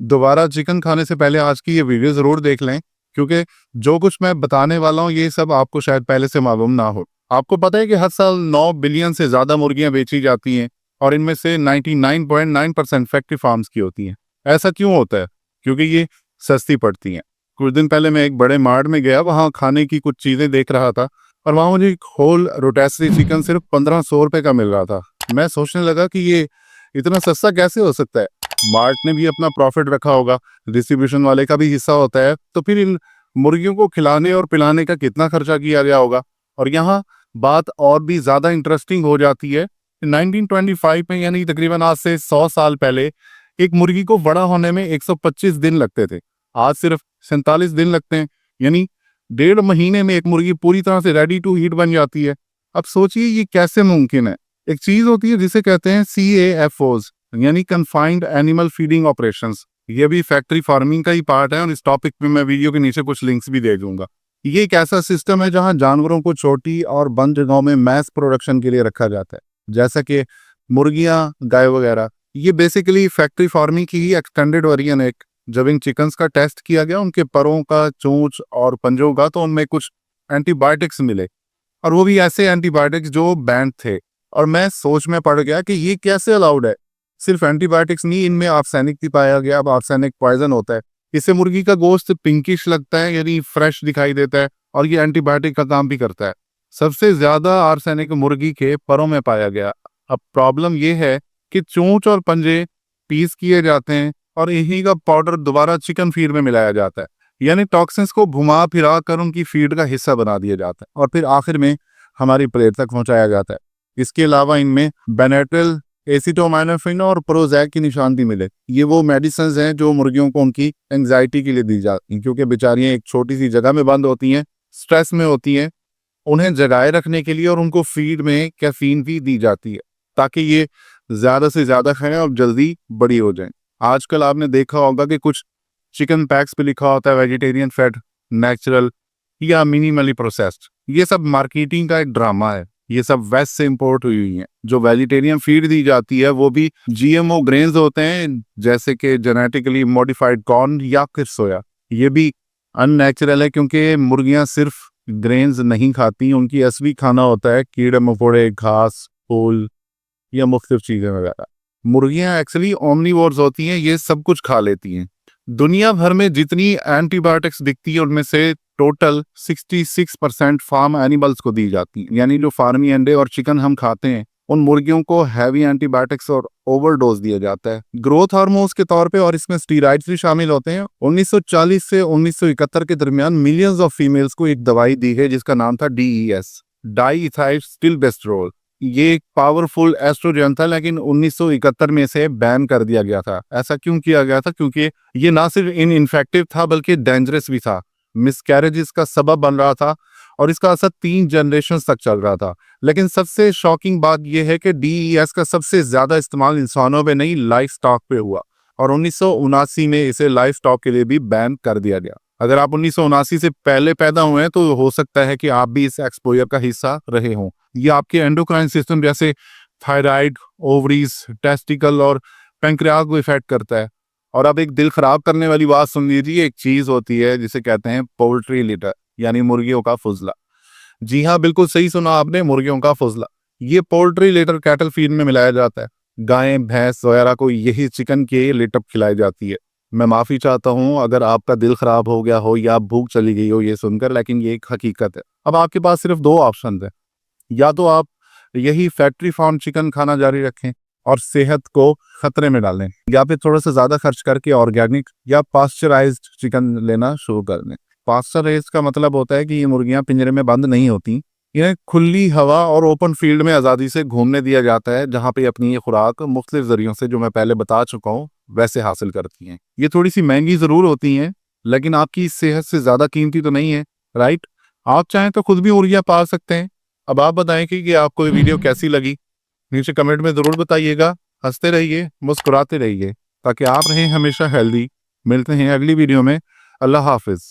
दोबारा चिकन खाने से पहले आज की ये वीडियो ज़रूर देख लें, क्योंकि जो कुछ मैं बताने वाला हूँ ये सब आपको शायद पहले से मालूम ना हो। आपको पता है कि हर साल 9 बिलियन से ज़्यादा मुर्गियाँ बेची जाती हैं और इनमें से 99.9% फैक्ट्री फार्म्स की होती हैं। ऐसा क्यों होता है? क्योंकि ये सस्ती पड़ती हैं। कुछ दिन पहले मैं एक बड़े मार्ट में गया, वहाँ खाने की कुछ चीज़ें देख रहा था और वहाँ मुझे एक होल रोटेसरी चिकन सिर्फ 1500 रुपये का मिल रहा था। मैं सोचने लगा कि ये इतना सस्ता कैसे हो सकता है? मार्ट ने भी अपना प्रॉफिट रखा होगा, डिस्ट्रीब्यूशन वाले का भी हिस्सा होता है, तो फिर इन मुर्गियों को खिलाने और पिलाने का कितना खर्चा किया गया होगा। और यहाँ बात और भी ज़्यादा इंटरेस्टिंग हो जाती है। 1925 में, यानी तकरीबन आज से 100 साल पहले, एक मुर्गी को बड़ा होने में 125 दिन लगते थे। आज सिर्फ 47 दिन लगते हैं, यानी 1.5 महीने में एक मुर्गी पूरी तरह से रेडी टू ईट बन जाती है। अब सोचिए ये कैसे मुमकिन है। एक चीज़ होती है जिसे कहते हैं CAFOs, यानी कन्फाइंड एनिमल फीडिंग ऑपरेशंस। ये भी फैक्ट्री फार्मिंग का ही पार्ट है और इस टॉपिक पे मैं वीडियो के नीचे कुछ लिंक्स भी दे दूंगा। ये एक ऐसा सिस्टम है जहां जानवरों को छोटी और बंद जगहों में मैस प्रोडक्शन के लिए रखा जाता है, जैसा कि मुर्गियां, गाय वगैरह। ये बेसिकली फैक्ट्री फार्मिंग की ही एक्सटेंडेड वर्जन है। जब इन चिकन्स का टेस्ट किया गया, उनके परों का, चोंच और पंजों का, तो उनमें कुछ एंटीबायोटिक्स मिले, और वो भी ऐसे एंटीबायोटिक्स जो बैंड थे। और मैं सोच में पड़ गया कि ये कैसे अलाउड है। सिर्फ एंटीबायोटिक्स नहीं, इनमें आर्सेनिक भी पाया गया। अब आर्सेनिक पॉइजन होता है, इससे मुर्गी का गोश्त पिंकिश लगता है, यानी फ्रेश दिखाई देता है, और ये एंटीबायोटिक का काम भी करता है। सबसे ज्यादा आर्सेनिक मुर्गी के परों में पाया गया। अब प्रॉब्लम ये है कि चोंच और पंजे पीस किए जाते हैं और इन्हीं का पाउडर दोबारा चिकन फीड में मिलाया जाता है, यानी टॉक्सिन्स को घुमा फिरा कर उनकी फीड का हिस्सा बना दिया जाता है और फिर आखिर में हमारी प्लेट तक पहुंचाया जाता है। इसके अलावा इनमें बेनेट्रिल, एसिटोमाइनोफेन और प्रोजैक की निशान भी मिले। ये वो मेडिसिन हैं जो मुर्गियों को उनकी एंजाइटी के लिए दी जाती हैं, क्योंकि बेचारियां एक छोटी सी जगह में बंद होती हैं, स्ट्रेस में होती हैं। उन्हें जगाए रखने के लिए और उनको फीड में कैफीन भी दी जाती है, ताकि ये ज्यादा से ज्यादा खाएं और जल्दी बड़ी हो जाएं। आजकल आपने देखा होगा कि कुछ चिकन पैक्स पे लिखा होता है वेजिटेरियन फेड, नेचुरल या मिनिमली प्रोसेस्ड। ये सब मार्केटिंग का एक ड्रामा है। ये सब वेस्ट से इंपोर्ट हुई हुई हैं। जो वेजिटेरियन फीड दी जाती है वो भी GMO ग्रेन्स होते हैं, जैसे कि जेनेटिकली मॉडिफाइड कॉर्न या फिर सोया। ये भी अननेचुरल है, क्योंकि मुर्गियां सिर्फ ग्रेन्स नहीं खाती, उनकी असली खाना होता है कीड़े मकोड़े, घास, फूल या मुख्तलिफ चीजें वगैरह। मुर्गियां एक्चुअली ओमनिवोर्स होती हैं, ये सब कुछ खा लेती हैं। दुनिया भर में जितनी एंटीबायोटिक्स दिखती है उनमें से टोटल 66% फार्म एनिमल्स को दी जाती है, यानी जो फार्मी अंडे और चिकन हम खाते हैं उन मुर्गियों को हैवी एंटीबायोटिक्स और ओवरडोज दिया जाता है ग्रोथ हार्मोन्स के तौर पे, और इसमें स्टीरॉइड्स भी शामिल होते हैं। 1940 से 1971 के दरमियान मिलियंस ऑफ फीमेल्स को एक दवाई दी है जिसका नाम था DES, डाईइथाइलस्टिल्बेस्टेरोल। ये एक पावरफुल एस्ट्रोजन था, लेकिन 1971 में इसे बैन कर दिया गया था। ऐसा क्यों किया गया था? क्योंकि ये ना सिर्फ इनफेक्टिव था बल्कि डेंजरस भी था, मिसकैरेजेस का सबब बन रहा था, और इसका असर 3 जनरेशन तक चल रहा था। लेकिन सबसे शॉकिंग बात यह है कि DES का सबसे ज्यादा इस्तेमाल इंसानों पे नहीं, लाइफ स्टॉक पे हुआ, और 1979 में इसे लाइफ स्टॉक के लिए भी बैन कर दिया गया। अगर आप 1979 से पहले पैदा हुए हैं तो हो सकता है कि आप भी इस एक्सपोजर का हिस्सा रहे हों। ये आपके एंडोक्राइन सिस्टम जैसे थायराइड, ओवरीज, टेस्टिकल और पैंक्रियाज को इफेक्ट करता है। और अब एक दिल खराब करने वाली बात सुन लीजिए। एक चीज होती है जिसे कहते हैं पोल्ट्री लिटर, यानी मुर्गियों का फुजला। जी हाँ, बिल्कुल सही सुना आपने, मुर्गियों का फुजला। ये पोल्ट्री लिटर कैटल फीड में मिलाया जाता है। गायें, भैंस वगैरह को यही चिकन के लिटअप खिलाई जाती है। मैं माफी चाहता हूँ अगर आपका दिल खराब हो गया हो या भूख चली गई हो ये सुनकर, लेकिन ये एक हकीकत है। अब आपके पास सिर्फ 2 ऑप्शन है, या तो आप यही फैक्ट्री फार्म चिकन खाना जारी रखें और सेहत को खतरे में डालें, या फिर थोड़ा सा ज्यादा खर्च करके ऑर्गेनिक या पास्चराइज्ड चिकन लेना शुरू कर दें। पास्चराइज्ड का मतलब होता है कि ये मुर्गियां पिंजरे में बंद नहीं होती, इन्हें खुली हवा और ओपन फील्ड में आज़ादी से घूमने दिया जाता है, जहाँ पे अपनी ये खुराक मुख्तलिफ जरियों से, जो मैं पहले बता चुका हूँ, वैसे हासिल करती हैं। ये थोड़ी सी महंगी जरूर होती हैं, लेकिन आपकी सेहत से ज्यादा कीमती तो नहीं है, राइट? आप चाहें तो खुद भी मुर्गियां पाल सकते हैं। अब आप बताएं कि आपको ये वीडियो कैसी लगी, नीचे कमेंट में जरूर बताइएगा। हंसते रहिए, मुस्कुराते रहिए, ताकि आप रहें हमेशा हेल्दी। मिलते हैं अगली वीडियो में। अल्लाह हाफिज।